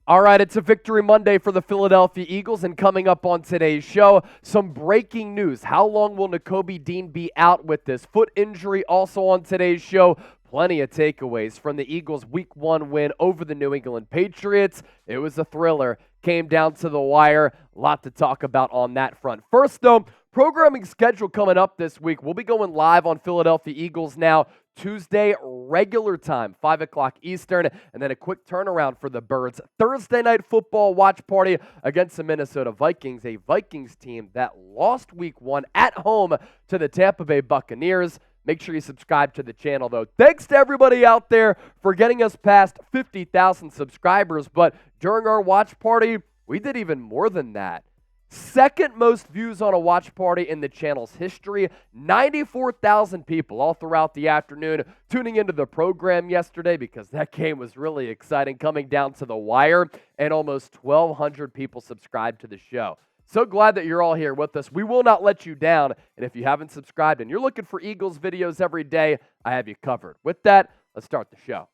All right, it's a Victory Monday for the Philadelphia Eagles, and coming up on today's show, some breaking news. How long will Nakobe Dean be out with this foot injury? Also on today's show, plenty of takeaways from the Eagles' Week 1 win over the New England Patriots. It was a thriller, came down to the wire. A lot to talk about on that front. First, though, programming schedule coming up this week. We'll be going live on Philadelphia Eagles now. Tuesday, regular time, 5 o'clock Eastern, and then a quick turnaround for the Birds. Thursday night football watch party against the Minnesota Vikings, a Vikings team that lost Week 1 at home to the Tampa Bay Buccaneers. Make sure you subscribe to the channel, though. Thanks to everybody out there for getting us past 50,000 subscribers, but during our watch party, we did even more than that. Second most views on a watch party in the channel's history. 94,000 people all throughout the afternoon tuning into the program yesterday because that game was really exciting, coming down to the wire, and almost 1,200 people subscribed to the show. So glad that you're all here with us. We will not let you down, and if you haven't subscribed and you're looking for Eagles videos every day, I have you covered. With that, let's start the show.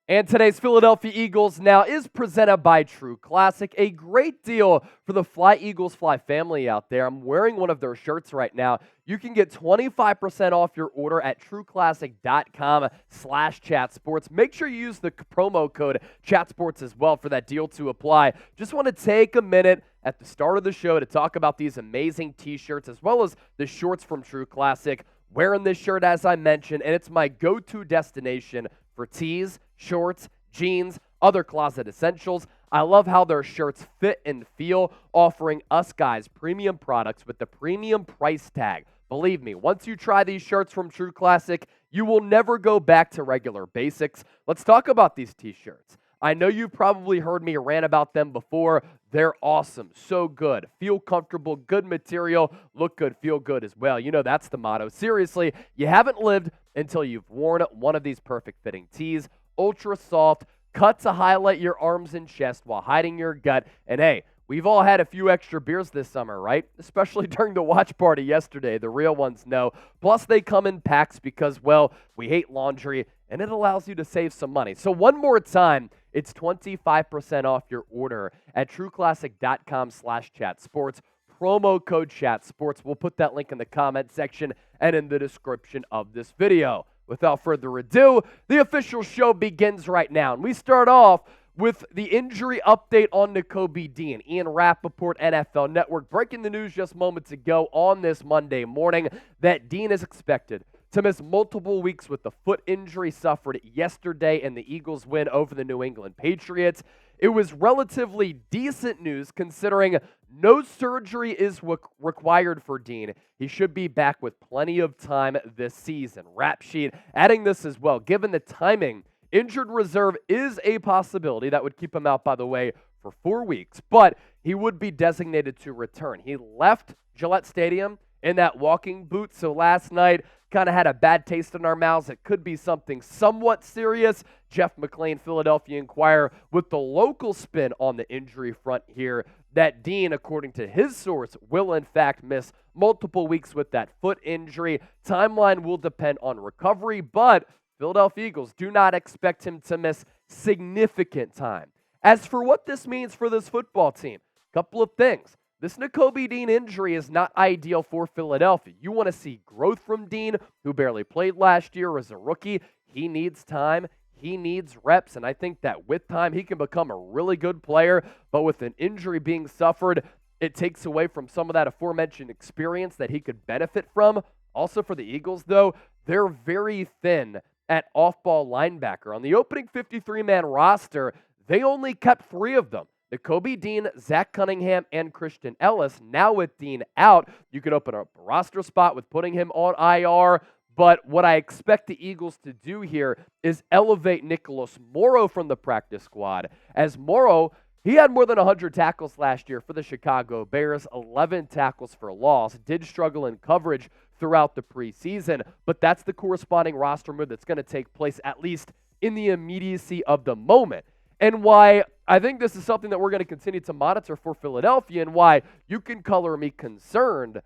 And today's Philadelphia Eagles now is presented by True Classic, a great deal for the Fly Eagles Fly family out there. I'm wearing one of their shirts right now. You can get 25% off your order at trueclassic.com/chatsports. Make sure you use the promo code chatsports as well for that deal to apply. Just want to take a minute at the start of the show to talk about these amazing t-shirts as well as the shorts from True Classic. Wearing this shirt, as I mentioned, and it's my go-to destination for tees, shorts, jeans, other closet essentials. I love how their shirts fit and feel, offering us guys premium products with the premium price tag. Believe me, once you try these shirts from True Classic, you will never go back to regular basics. Let's talk about these t-shirts. I know you've probably heard me rant about them before. They're awesome, so good, feel comfortable, good material, look good, feel good as well. You know that's the motto. Seriously, you haven't lived until you've worn one of these perfect fitting tees. Ultra soft, cut to highlight your arms and chest while hiding your gut. And hey, we've all had a few extra beers this summer, right? Especially during the watch party yesterday. The real ones know. Plus, they come in packs because, well, we hate laundry, and it allows you to save some money. So one more time, it's 25% off your order at trueclassic.com/chatsports. Promo code chatsports. We'll put that link in the comment section and in the description of this video. Without further ado, the official show begins right now. And we start off with the injury update on Nakobe Dean. Ian Rappaport, NFL Network, breaking the news just moments ago on this Monday morning that Dean is expected to miss multiple weeks with the foot injury suffered yesterday in the Eagles' win over the New England Patriots. It was relatively decent news considering no surgery is required for Dean. He should be back with plenty of time this season. Rap sheet adding this as well. Given the timing, injured reserve is a possibility. That would keep him out, by the way, for 4 weeks, but he would be designated to return. He left Gillette Stadium in that walking boot, so last night kind of had a bad taste in our mouths. It could be something somewhat serious. Jeff McClain, Philadelphia Inquirer, with the local spin on the injury front here, that Dean, according to his source, will in fact miss multiple weeks with that foot injury. Timeline will depend on recovery, but Philadelphia Eagles do not expect him to miss significant time. As for what this means for this football team, a couple of things. This Nakobe Dean injury is not ideal for Philadelphia. You want to see growth from Dean, who barely played last year as a rookie. He needs time. He needs reps, and I think that with time, he can become a really good player. But with an injury being suffered, it takes away from some of that aforementioned experience that he could benefit from. Also for the Eagles, though, they're very thin at off-ball linebacker. On the opening 53-man roster, they only kept 3 of them. Nakobe Dean, Zach Cunningham, and Christian Elliss. Now with Dean out, you could open up a roster spot with putting him on IR. But what I expect the Eagles to do here is elevate Nicholas Morrow from the practice squad. As Morrow, he had more than 100 tackles last year for the Chicago Bears, 11 tackles for loss, did struggle in coverage throughout the preseason, but that's the corresponding roster move that's going to take place at least in the immediacy of the moment. And why I think this is something that we're going to continue to monitor for Philadelphia, and why you can color me concerned.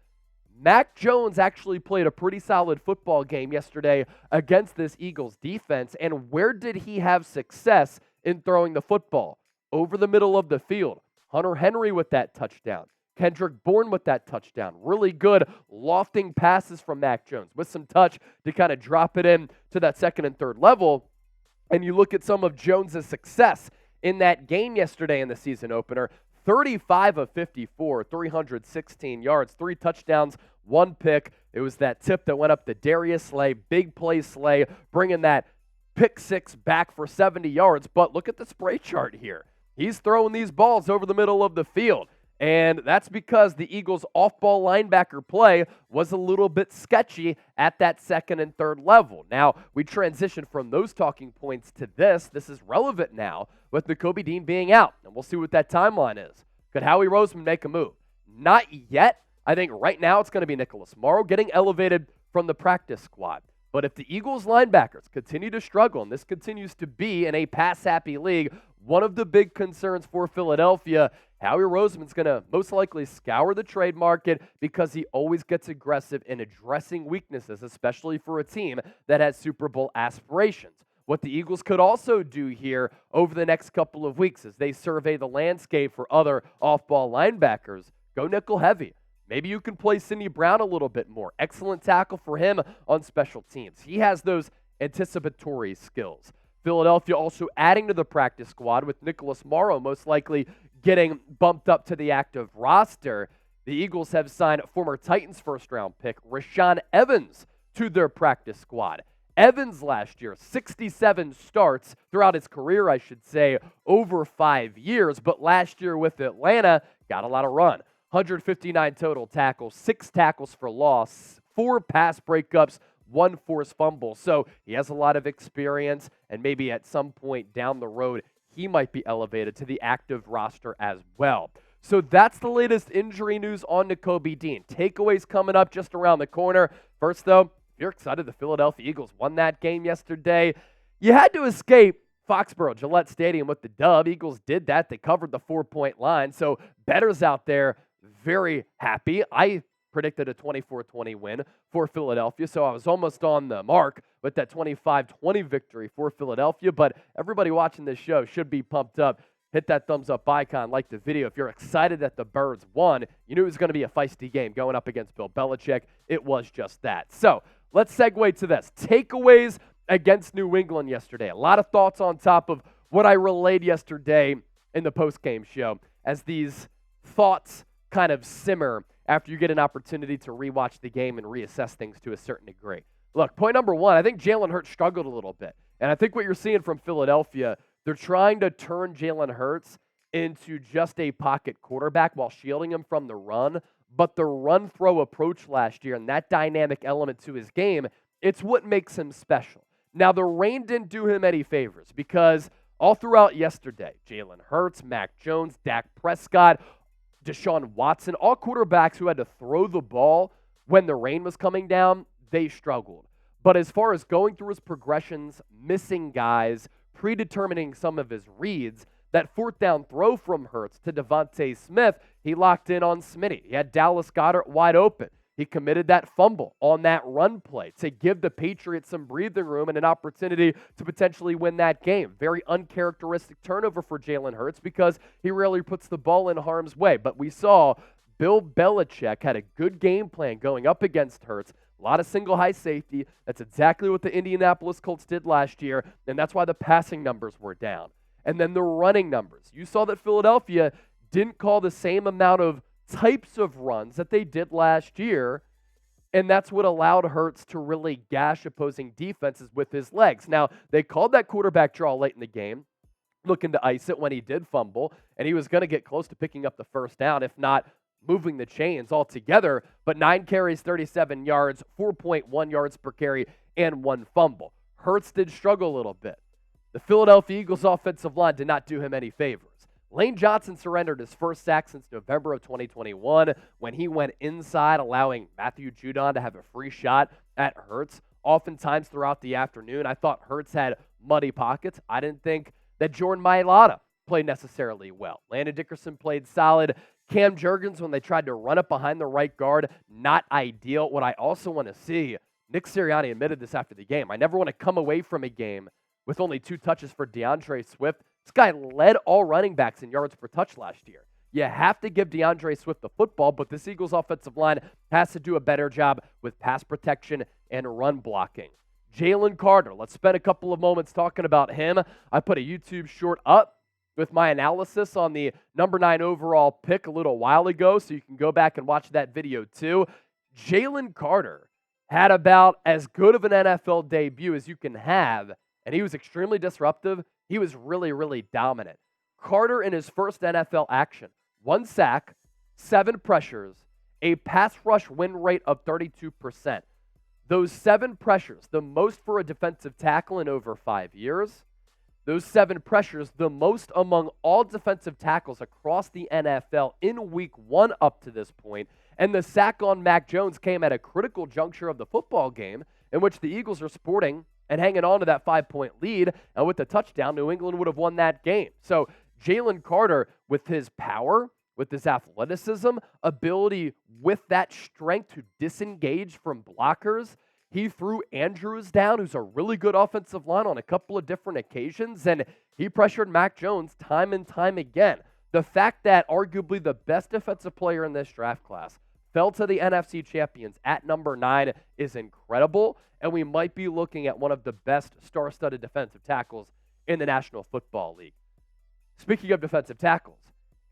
Mac Jones actually played a pretty solid football game yesterday against this Eagles defense. And where did he have success in throwing the football? Over the middle of the field. Hunter Henry with that touchdown. Kendrick Bourne with that touchdown. Really good lofting passes from Mac Jones with some touch to kind of drop it in to that second and third level. And you look at some of Jones' success in that game yesterday in the season opener. 35 of 54, 316 yards, 3 touchdowns, 1 pick. It was that tip that went up to Darius Slay, big play Slay, bringing that pick 6 back for 70 yards. But look at the spray chart here. He's throwing these balls over the middle of the field. And that's because the Eagles' off-ball linebacker play was a little bit sketchy at that second and third level. Now, we transition from those talking points to this. This is relevant now with Nakobe Dean being out. And we'll see what that timeline is. Could Howie Roseman make a move? Not yet. I think right now it's going to be Nicholas Morrow getting elevated from the practice squad. But if the Eagles linebackers continue to struggle, and this continues to be in a pass-happy league, one of the big concerns for Philadelphia, Howie Roseman's going to most likely scour the trade market because he always gets aggressive in addressing weaknesses, especially for a team that has Super Bowl aspirations. What the Eagles could also do here over the next couple of weeks as they survey the landscape for other off-ball linebackers, go nickel heavy. Maybe you can play Sidney Brown a little bit more. Excellent tackle for him on special teams. He has those anticipatory skills. Philadelphia also adding to the practice squad with Nicholas Morrow most likely getting bumped up to the active roster. The Eagles have signed former Titans first-round pick Rashaan Evans to their practice squad. Evans last year, 67 starts throughout his career, I should say, over 5 years. But last year with Atlanta, got a lot of run. 159 total tackles, 6 tackles for loss, 4 pass breakups, 1 forced fumble. So he has a lot of experience, and maybe at some point down the road, he might be elevated to the active roster as well. So that's the latest injury news on Nakobe Dean. Takeaways coming up just around the corner. First, though, if you're excited the Philadelphia Eagles won that game yesterday, you had to escape Foxborough Gillette Stadium with the dub. Eagles did that. They covered the 4-point line. So bettors out there very happy. I predicted a 24-20 win for Philadelphia, so I was almost on the mark with that 25-20 victory for Philadelphia. But everybody watching this show should be pumped up. Hit that thumbs up icon, like the video. If you're excited that the Birds won, you knew it was going to be a feisty game going up against Bill Belichick. It was just that. So let's segue to this. Takeaways against New England yesterday. A lot of thoughts on top of what I relayed yesterday in the post-game show as these thoughts kind of simmer after you get an opportunity to rewatch the game and reassess things to a certain degree. Look, point number 1, I think Jalen Hurts struggled a little bit. And I think what you're seeing from Philadelphia, they're trying to turn Jalen Hurts into just a pocket quarterback while shielding him from the run. But the run-throw approach last year and that dynamic element to his game, it's what makes him special. Now, the rain didn't do him any favors because all throughout yesterday, Jalen Hurts, Mac Jones, Dak Prescott, Deshaun Watson, all quarterbacks who had to throw the ball when the rain was coming down, they struggled. But as far as going through his progressions, missing guys, predetermining some of his reads, that 4th down throw from Hurts to Devontae Smith, he locked in on Smitty. He had Dallas Goedert wide open. He committed that fumble on that run play to give the Patriots some breathing room and an opportunity to potentially win that game. Very uncharacteristic turnover for Jalen Hurts because he rarely puts the ball in harm's way. But we saw Bill Belichick had a good game plan going up against Hurts. A lot of single high safety. That's exactly what the Indianapolis Colts did last year, and that's why the passing numbers were down. And then the running numbers. You saw that Philadelphia didn't call the same amount of types of runs that they did last year, and that's what allowed Hurts to really gash opposing defenses with his legs. Now, they called that quarterback draw late in the game, looking to ice it when he did fumble, and he was going to get close to picking up the first down, if not moving the chains altogether, but 9 carries, 37 yards, 4.1 yards per carry, and 1 fumble. Hurts did struggle a little bit. The Philadelphia Eagles offensive line did not do him any favors. Lane Johnson surrendered his first sack since November of 2021 when he went inside, allowing Matthew Judon to have a free shot at Hurts. Oftentimes throughout the afternoon, I thought Hurts had muddy pockets. I didn't think that Jordan Mailata played necessarily well. Landon Dickerson played solid. Cam Jurgens, when they tried to run it behind the right guard, not ideal. What I also want to see, Nick Sirianni admitted this after the game. I never want to come away from a game with only 2 touches for DeAndre Swift. This guy led all running backs in yards per touch last year. You have to give DeAndre Swift the football, but this Eagles offensive line has to do a better job with pass protection and run blocking. Jalen Carter, let's spend a couple of moments talking about him. I put a YouTube short up with my analysis on the number 9 overall pick a little while ago, so you can go back and watch that video too. Jalen Carter had about as good of an NFL debut as you can have, and he was extremely disruptive. He was really, really dominant. Carter in his first NFL action, 1 sack, 7 pressures, a pass rush win rate of 32%. Those 7 pressures, the most for a defensive tackle in over 5 years. Those 7 pressures, the most among all defensive tackles across the NFL in week 1 up to this point. And the sack on Mac Jones came at a critical juncture of the football game in which the Eagles are sporting and hanging on to that 5-point lead. And with the touchdown, New England would have won that game. So Jalen Carter, with his power, with his athleticism, ability with that strength to disengage from blockers, he threw Andrews down, who's a really good offensive line, on a couple of different occasions, and he pressured Mac Jones time and time again. The fact that arguably the best defensive player in this draft class fell to the NFC champions at number 9 is incredible, and we might be looking at one of the best star-studded defensive tackles in the National Football League. Speaking of defensive tackles,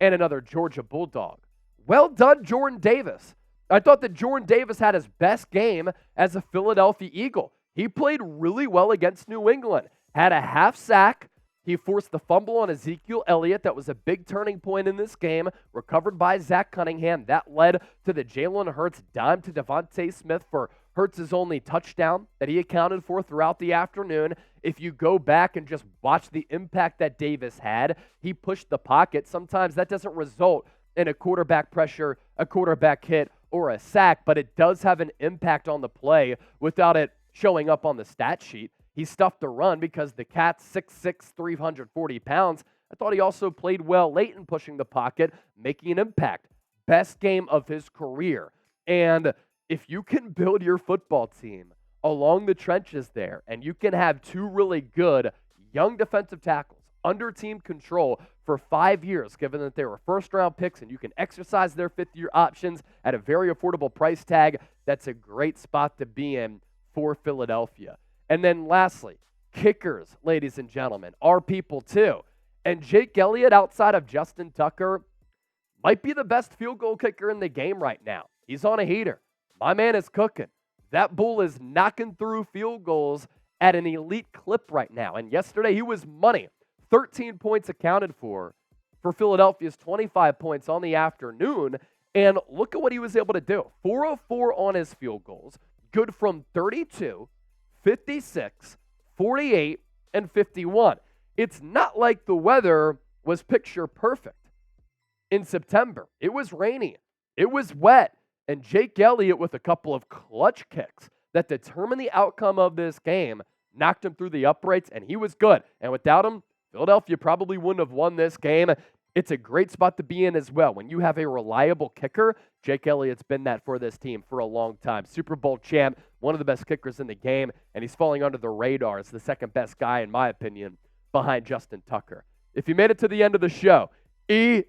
and another Georgia Bulldog, well done, Jordan Davis. I thought that Jordan Davis had his best game as a Philadelphia Eagle. He played really well against New England. Had a half sack. He forced the fumble on Ezekiel Elliott. That was a big turning point in this game. Recovered by Zach Cunningham. That led to the Jalen Hurts dime to Devontae Smith for Hurts' only touchdown that he accounted for throughout the afternoon. If you go back and just watch the impact that Davis had, he pushed the pocket. Sometimes that doesn't result in a quarterback pressure, a quarterback hit, or a sack, but it does have an impact on the play without it showing up on the stat sheet. He stuffed the run because the cat's 6'6", 340 pounds. I thought he also played well late in pushing the pocket, making an impact. Best game of his career. And if you can build your football team along the trenches there, and you can have 2 really good young defensive tackles under team control for 5 years, given that they were first-round picks, and you can exercise their 5th-year options at a very affordable price tag, that's a great spot to be in for Philadelphia. And then lastly, kickers, ladies and gentlemen, are people too. And Jake Elliott, outside of Justin Tucker, might be the best field goal kicker in the game right now. He's on a heater. My man is cooking. That bull is knocking through field goals at an elite clip right now. And yesterday he was money. 13 points accounted for Philadelphia's 25 points on the afternoon. And look at what he was able to do. 4 of 4 on his field goals. Good from 32, 56, 48, and 51. It's not like the weather was picture perfect in September. It was rainy. It was wet. And Jake Elliott, with a couple of clutch kicks that determined the outcome of this game, knocked him through the uprights, and he was good. And without him, Philadelphia probably wouldn't have won this game. It's a great spot to be in as well. When you have a reliable kicker, Jake Elliott's been that for this team for a long time. Super Bowl champ, one of the best kickers in the game, and he's falling under the radar as the second best guy, in my opinion, behind Justin Tucker. If you made it to the end of the show, EAGLES.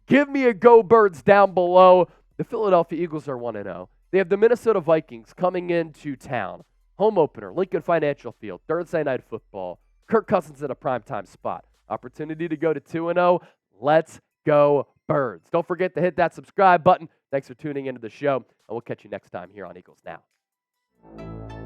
Give me a Go Birds down below. The Philadelphia Eagles are 1-0. They have the Minnesota Vikings coming into town. Home opener, Lincoln Financial Field, Thursday Night Football. Kirk Cousins in a primetime spot. Opportunity to go to 2-0. Let's go Birds. Don't forget to hit that subscribe button. Thanks for tuning into the show, and we'll catch you next time here on Eagles Now.